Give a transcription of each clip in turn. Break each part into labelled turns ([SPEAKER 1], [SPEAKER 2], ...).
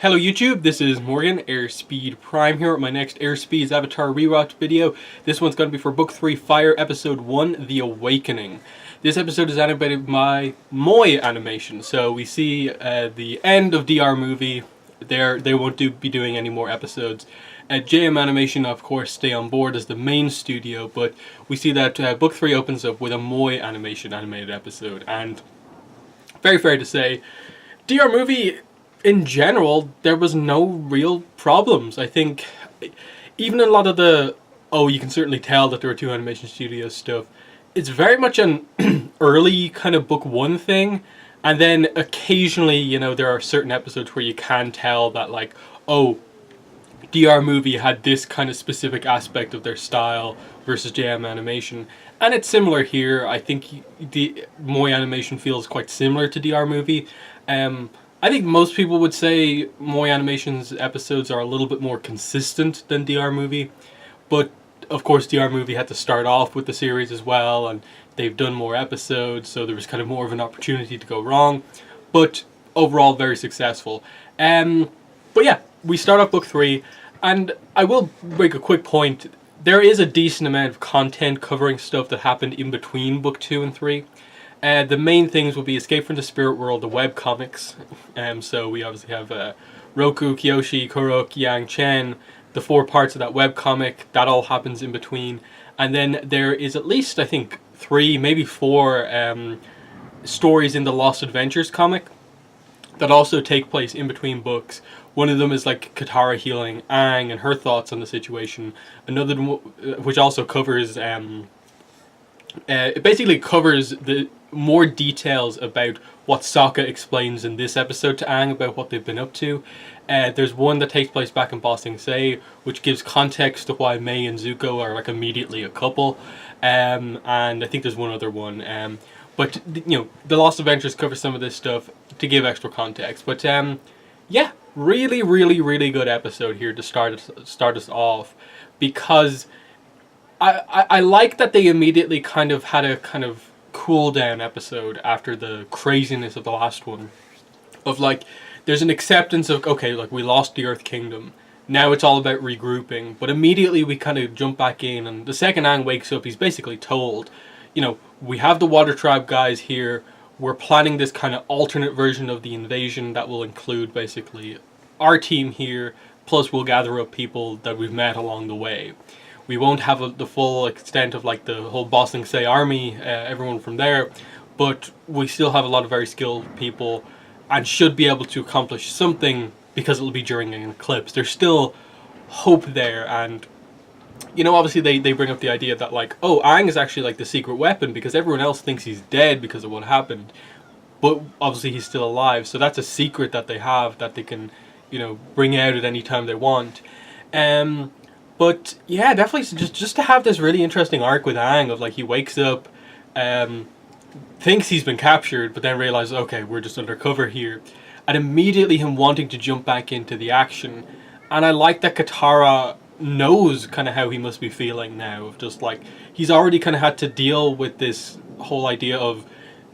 [SPEAKER 1] Hello YouTube, this is Morgan, Airspeed Prime here with my next Airspeed's Avatar Rewatch video. This one's going to be for Book 3 Fire Episode 1, The Awakening. This episode is animated by Moy Animation, so we see the end of DR Movie. They won't be doing any more episodes. JM Animation, of course, stay on board as the main studio, but we see that Book 3 opens up with a Moy Animation animated episode, and very fair to say, DR Movie, in general, there was no real problems. I think even a lot of the, you can certainly tell that there were two animation studios stuff, it's very much an early kind of book one thing. And then occasionally, there are certain episodes where you can tell that like, DR Movie had this kind of specific aspect of their style versus JM Animation. And it's similar here. I think the Moy Animation feels quite similar to DR Movie. I think most people would say Moy Animation's episodes are a little bit more consistent than DR Movie, but of course DR Movie had to start off with the series as well, and they've done more episodes, so there was kind of more of an opportunity to go wrong, but overall very successful. But yeah, we start off Book 3, and I will make a quick point. There is a decent amount of content covering stuff that happened in between Book 2 and 3. The main things will be Escape from the Spirit World, the web comics. So we obviously have Roku, Kyoshi, Kurok, Yang, Chen, the 4 parts of that web comic. That all happens in between. And then there is at least, I think, 3, maybe 4 stories in the Lost Adventures comic that also take place in between books. One of them is like Katara healing Aang and her thoughts on the situation. Another one, which also covers, it basically covers the more details about what Sokka explains in this episode to Aang about what they've been up to. There's one that takes place back in Ba Sing Se, which gives context to why Mei and Zuko are like immediately a couple. And I think there's one other one. But the Lost Adventures cover some of this stuff to give extra context. But yeah, really, really, really good episode here to start us off, because I like that they immediately kind of had a kind of cool down episode after the craziness of the last one. Of like, there's an acceptance of, okay, like we lost the Earth Kingdom. Now it's all about regrouping. But immediately we kind of jump back in, and the second Aang wakes up, he's basically told, we have the Water Tribe guys here. We're planning this kind of alternate version of the invasion that will include basically our team here, plus we'll gather up people that we've met along the way. We won't have the full extent of like the whole Ba Sing Se army, everyone from there, but we still have a lot of very skilled people and should be able to accomplish something because it'll be during an eclipse. There's still hope there, and obviously they bring up the idea that like, Aang is actually like the secret weapon because everyone else thinks he's dead because of what happened, but obviously he's still alive, so that's a secret that they have that they can, bring out at any time they want. But yeah, definitely just to have this really interesting arc with Aang of like he wakes up, thinks he's been captured, but then realizes, okay, we're just undercover here, and immediately him wanting to jump back into the action. And I like that Katara knows kind of how he must be feeling now, of just like he's already kind of had to deal with this whole idea of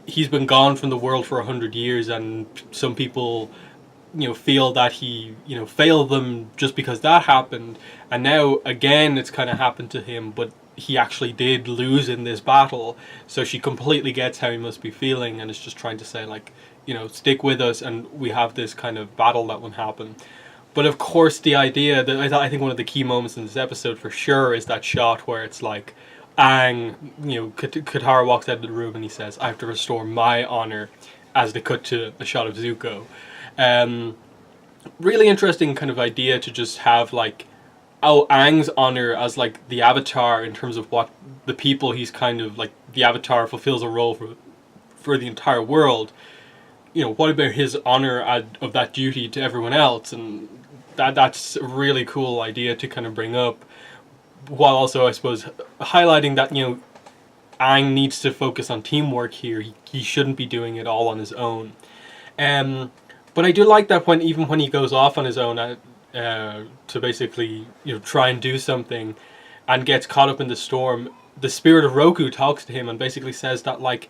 [SPEAKER 1] he's been gone from the world for 100 years, and some people feel that he failed them just because that happened, and now again it's kind of happened to him, but he actually did lose in this battle. So she completely gets how he must be feeling, and is just trying to say like, stick with us, and we have this kind of battle that will happen. But of course the idea that I think one of the key moments in this episode for sure is that shot where it's like Aang, Katara walks out of the room and he says, I have to restore my honor, as they cut to a shot of Zuko. Really interesting kind of idea to just have like, Aang's honor as like the avatar in terms of what the people he's kind of like, the avatar fulfills a role for the entire world. What about his honor of that duty to everyone else? And that's a really cool idea to kind of bring up, while also I suppose highlighting that Aang needs to focus on teamwork here. He shouldn't be doing it all on his own. But I do like that even when he goes off on his own to basically try and do something and gets caught up in the storm, the spirit of Roku talks to him and basically says that like,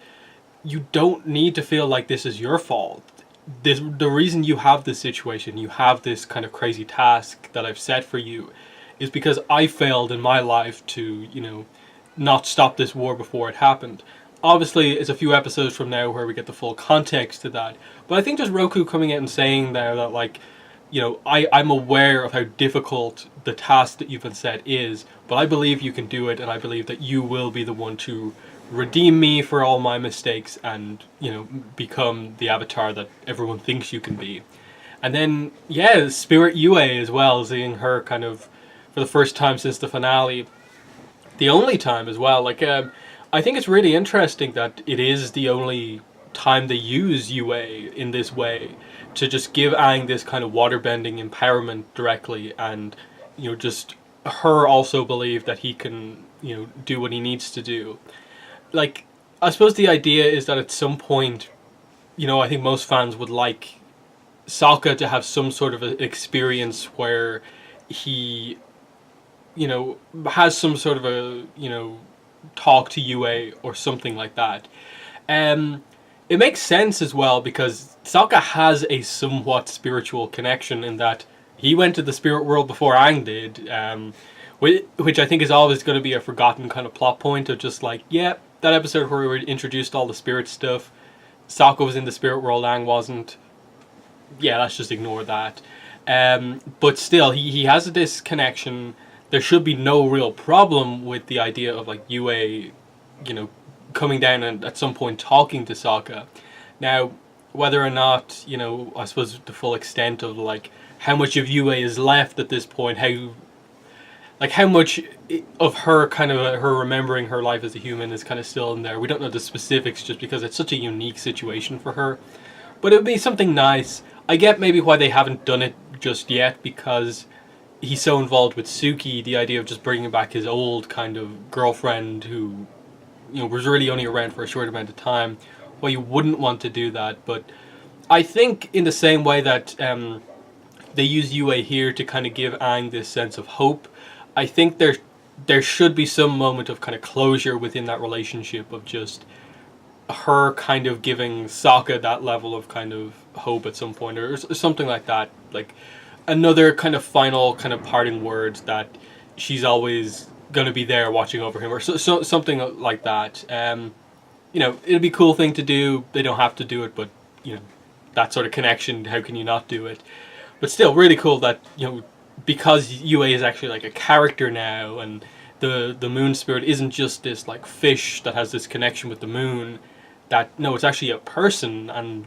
[SPEAKER 1] you don't need to feel like this is your fault. the reason you have this situation, you have this kind of crazy task that I've set for you, is because I failed in my life to, not stop this war before it happened. Obviously, it's a few episodes from now where we get the full context to that. But I think just Roku coming out and saying there that, like, I'm aware of how difficult the task that you've been set is, but I believe you can do it, and I believe that you will be the one to redeem me for all my mistakes and, become the avatar that everyone thinks you can be. And then, yeah, Spirit Yue as well, seeing her kind of for the first time since the finale. The only time as well. Like, I think it's really interesting that it is the only time they use Yue in this way, to just give Aang this kind of waterbending empowerment directly, and just her also believe that he can do what he needs to do. Like, I suppose the idea is that at some point, I think most fans would like Sokka to have some sort of an experience where he has some sort of a talk to Yue or something like that. It makes sense as well because Sokka has a somewhat spiritual connection in that he went to the spirit world before Aang did, which I think is always going to be a forgotten kind of plot point of just like, yeah, that episode where we were introduced all the spirit stuff, Sokka was in the spirit world, Aang wasn't. Yeah, let's just ignore that. But still, he has this connection. There should be no real problem with the idea of like Yue, coming down and at some point talking to Sokka. Now, whether or not, I suppose the full extent of like how much of Yue is left at this point, how much of her kind of her remembering her life as a human is kind of still in there. We don't know the specifics just because it's such a unique situation for her. But it would be something nice. I get maybe why they haven't done it just yet, because he's so involved with Suki, the idea of just bringing back his old kind of girlfriend who, was really only around for a short amount of time. Well, you wouldn't want to do that, but I think in the same way that they use Yue here to kind of give Aang this sense of hope, I think there should be some moment of kind of closure within that relationship of just her kind of giving Sokka that level of kind of hope at some point, or something like that. Like another kind of final kind of parting words that she's always going to be there watching over him, or something like that. It'd be a cool thing to do. They don't have to do it, but that sort of connection, how can you not do it? But still, really cool that because Yue is actually like a character now, and the moon spirit isn't just this like fish that has this connection with the moon. That no, it's actually a person, and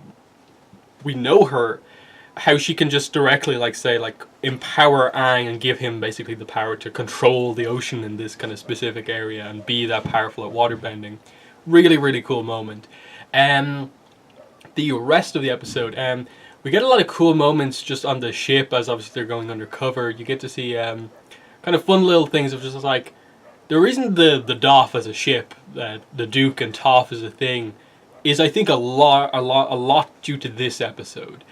[SPEAKER 1] we know her. How she can just directly empower Aang and give him basically the power to control the ocean in this kind of specific area and be that powerful at waterbending. Really, really cool moment. The rest of the episode, we get a lot of cool moments just on the ship as obviously they're going undercover. You get to see kind of fun little things of just like the reason the Doph as a ship, the Duke and Toph as a thing, is I think a lot due to this episode.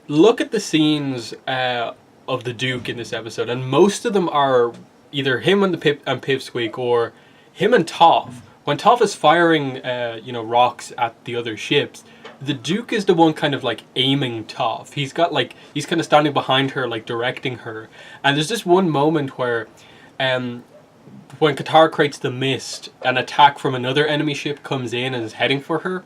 [SPEAKER 1] Look at the scenes of the Duke in this episode, and most of them are either him and Pipsqueak or him and Toph. When Toph is firing, rocks at the other ships, the Duke is the one kind of like aiming Toph. He's kind of standing behind her, like directing her. And there's this one moment where, when Katara creates the mist, an attack from another enemy ship comes in and is heading for her.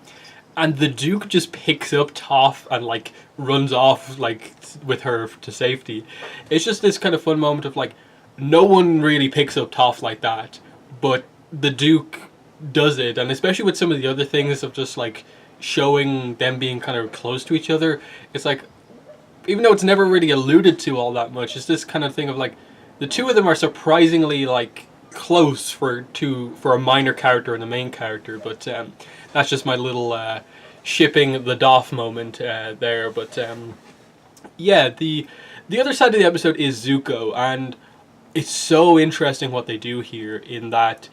[SPEAKER 1] And the Duke just picks up Toph and like runs off like with her to safety. It's just this kind of fun moment of like, no one really picks up Toph like that, but the Duke does it. And especially with some of the other things of just like showing them being kind of close to each other, it's like, even though it's never really alluded to all that much, it's this kind of thing of like, the two of them are surprisingly like close for a minor character and a main character. But that's just my little shipping the Doph moment there. But yeah, the other side of the episode is Zuko, and it's so interesting what they do here in that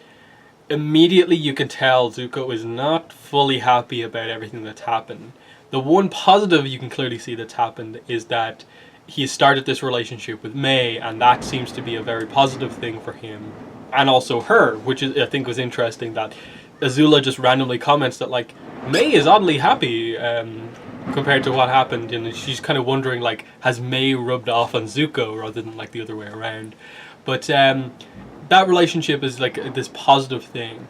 [SPEAKER 1] immediately you can tell Zuko is not fully happy about everything that's happened. The one positive you can clearly see that's happened is that he started this relationship with May, and that seems to be a very positive thing for him. And also her, which is, I think was interesting that Azula just randomly comments that like May is oddly happy compared to what happened, and she's kind of wondering like, has May rubbed off on Zuko rather than like the other way around. But that relationship is like this positive thing,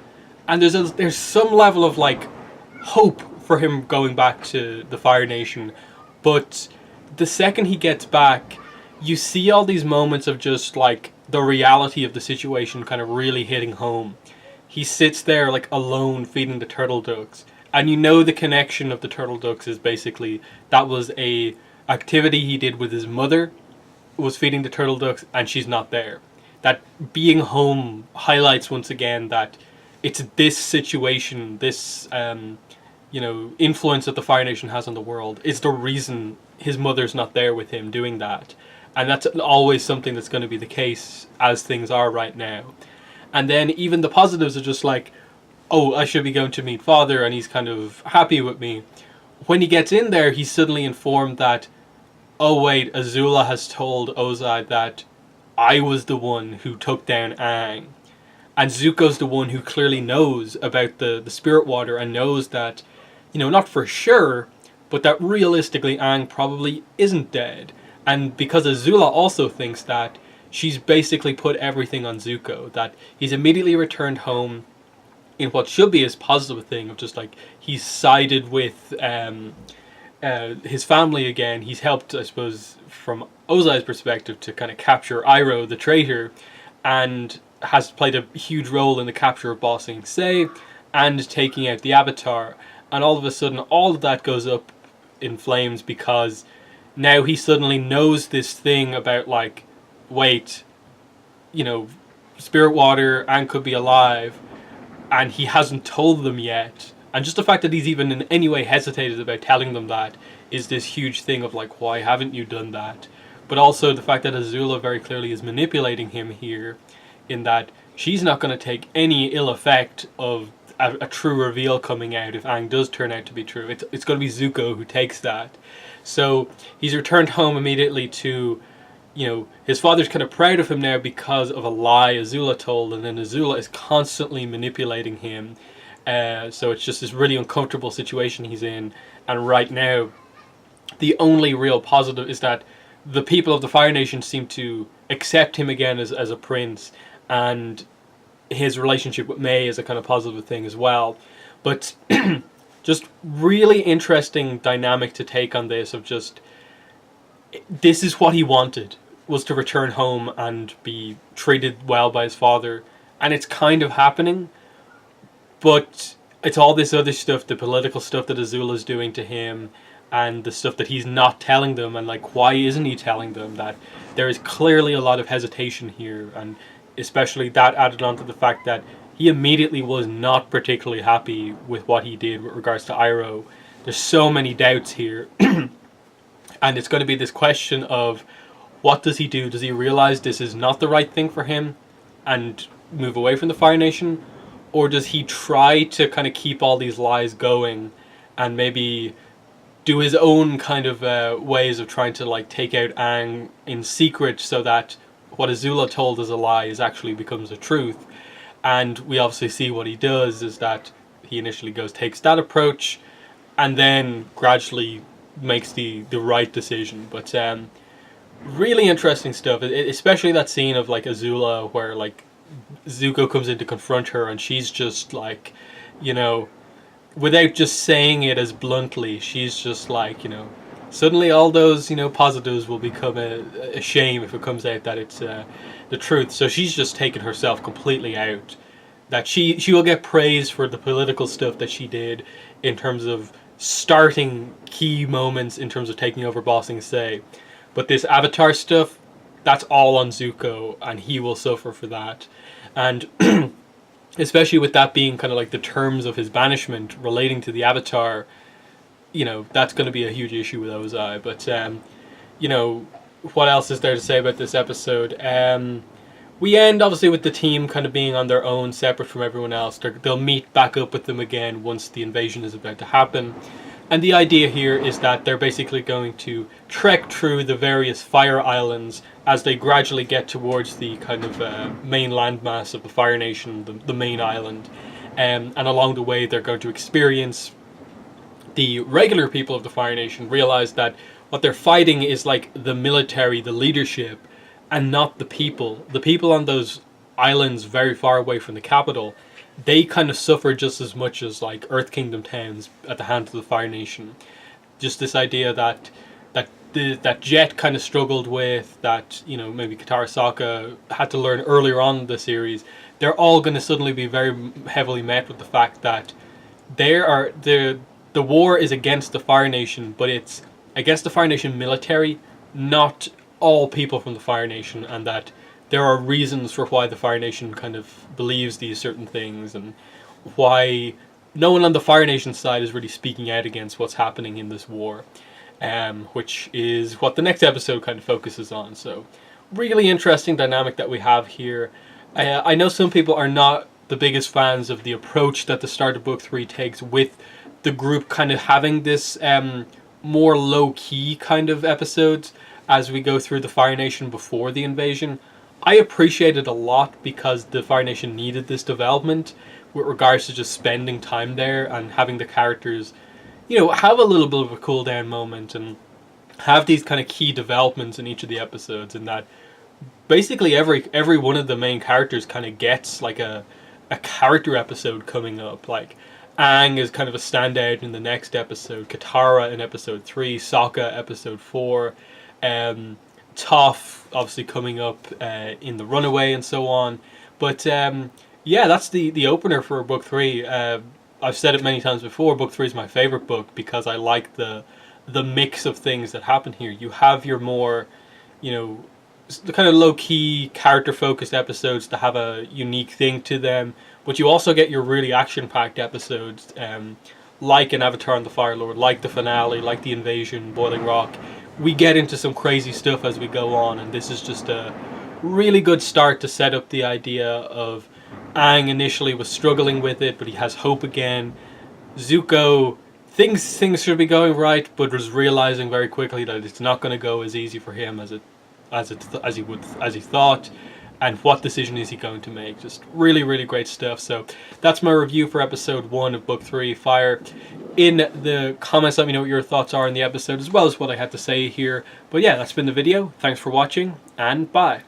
[SPEAKER 1] and there's some level of like hope for him going back to the Fire Nation. But the second he gets back, you see all these moments of just like the reality of the situation kind of really hitting home. He sits there like alone feeding the turtle ducks, and you know the connection of the turtle ducks is basically that was a activity he did with his mother, was feeding the turtle ducks, and she's not there. That being home highlights once again that it's this situation, this influence that the Fire Nation has on the world is the reason his mother's not there with him doing that. And that's always something that's going to be the case as things are right now. And then even the positives are just like, oh, I should be going to meet father, and he's kind of happy with me. When he gets in there, he's suddenly informed that, oh wait, Azula has told Ozai that I was the one who took down Aang. And Zuko's the one who clearly knows about the spirit water and knows that, not for sure, but that realistically Aang probably isn't dead. And because Azula also thinks that, she's basically put everything on Zuko. That he's immediately returned home in what should be his positive thing of just like he's sided with his family again. He's helped, I suppose, from Ozai's perspective to kind of capture Iroh, the traitor, and has played a huge role in the capture of Ba Sing Se and taking out the Avatar. And all of a sudden, all of that goes up in flames because now he suddenly knows this thing about like, wait, spirit water, Aang could be alive, and he hasn't told them yet. And just the fact that he's even in any way hesitated about telling them that is this huge thing of like, why haven't you done that? But also the fact that Azula very clearly is manipulating him here, in that she's not going to take any ill effect of a true reveal coming out if Aang does turn out to be true. It's going to be Zuko who takes that. So he's returned home immediately to, his father's kind of proud of him now because of a lie Azula told, and then Azula is constantly manipulating him. So it's just this really uncomfortable situation he's in. And right now, the only real positive is that the people of the Fire Nation seem to accept him again as a prince, and his relationship with May is a kind of positive thing as well. But just really interesting dynamic to take on this of just, this is what he wanted, was to return home and be treated well by his father. And it's kind of happening, but it's all this other stuff, the political stuff that Azula's doing to him, and the stuff that he's not telling them, and like, why isn't he telling them that there is clearly a lot of hesitation here, and especially that added on to the fact that he immediately was not particularly happy with what he did with regards to Iroh. There's so many doubts here. And it's going to be this question of, what does he do? Does he realize this is not the right thing for him and move away from the Fire Nation? Or does he try to kind of keep all these lies going and maybe do his own kind of ways of trying to like take out Aang in secret so that what Azula told as a lie is actually becomes a truth? And we obviously see what he does is that he initially takes that approach, and then gradually makes the right decision. But really interesting stuff, especially that scene of like Azula where like Zuko comes in to confront her, and she's just like, without just saying it as bluntly, she's just like, suddenly all those, positives will become a shame if it comes out that it's the truth. So she's just taken herself completely out. That she will get praise for the political stuff that she did in terms of starting key moments in terms of taking over Ba Sing Se. But this Avatar stuff, that's all on Zuko, and he will suffer for that. And especially with that being kind of like the terms of his banishment relating to the Avatar, that's going to be a huge issue with Ozai. But, what else is there to say about this episode? We end, obviously, with the team kind of being on their own, separate from everyone else. They'll meet back up with them again once the invasion is about to happen. And the idea here is that they're basically going to trek through the various fire islands as they gradually get towards the kind of main landmass of the Fire Nation, the main island. and along the way they're going to experience the regular people of the Fire Nation realize that what they're fighting is like the military, the leadership, and not the people. The people on those islands very far away from the capital, they kind of suffer just as much as like Earth Kingdom towns at the hands of the Fire Nation. Just this idea that Jet kind of struggled with, that, you know, maybe Katara Sokka had to learn earlier on in the series, they're all going to suddenly be very heavily met with the fact that the war is against the Fire Nation, but it's against the Fire Nation military, not all people from the Fire Nation, and that there are reasons for why the Fire Nation kind of believes these certain things, and why no one on the Fire Nation side is really speaking out against what's happening in this war, which is what the next episode kind of focuses on. So, really interesting dynamic that we have here. I know some people are not the biggest fans of the approach that the start of Book 3 takes, with the group kind of having this more low-key kind of episodes as we go through the Fire Nation before the invasion. I appreciate it a lot because the Fire Nation needed this development with regards to just spending time there and having the characters, you know, have a little bit of a cool down moment and have these kind of key developments in each of the episodes, and that basically every one of the main characters kind of gets like a character episode coming up. Like Aang is kind of a standout in the next episode, Katara in episode 3, Sokka episode 4, Toph obviously coming up in The Runaway and so on. But yeah, that's the opener for Book 3. I've said it many times before, Book 3 is my favourite book because I like the mix of things that happen here. You have your more, you know, the kind of low-key, character-focused episodes that have a unique thing to them, but you also get your really action-packed episodes, like an Avatar and the Fire Lord, like the finale, like the invasion, Boiling Rock. We get into some crazy stuff as we go on, and this is just a really good start to set up the idea of Aang initially was struggling with it, but he has hope again. Zuko thinks things should be going right, but was realizing very quickly that it's not going to go as easy for him as he thought, and what decision is he going to make. Just really, really great stuff. So that's my review for episode 1 of Book 3, Fire. In the comments, let me know what your thoughts are on the episode, as well as what I had to say here. But yeah, that's been the video. Thanks for watching, and bye.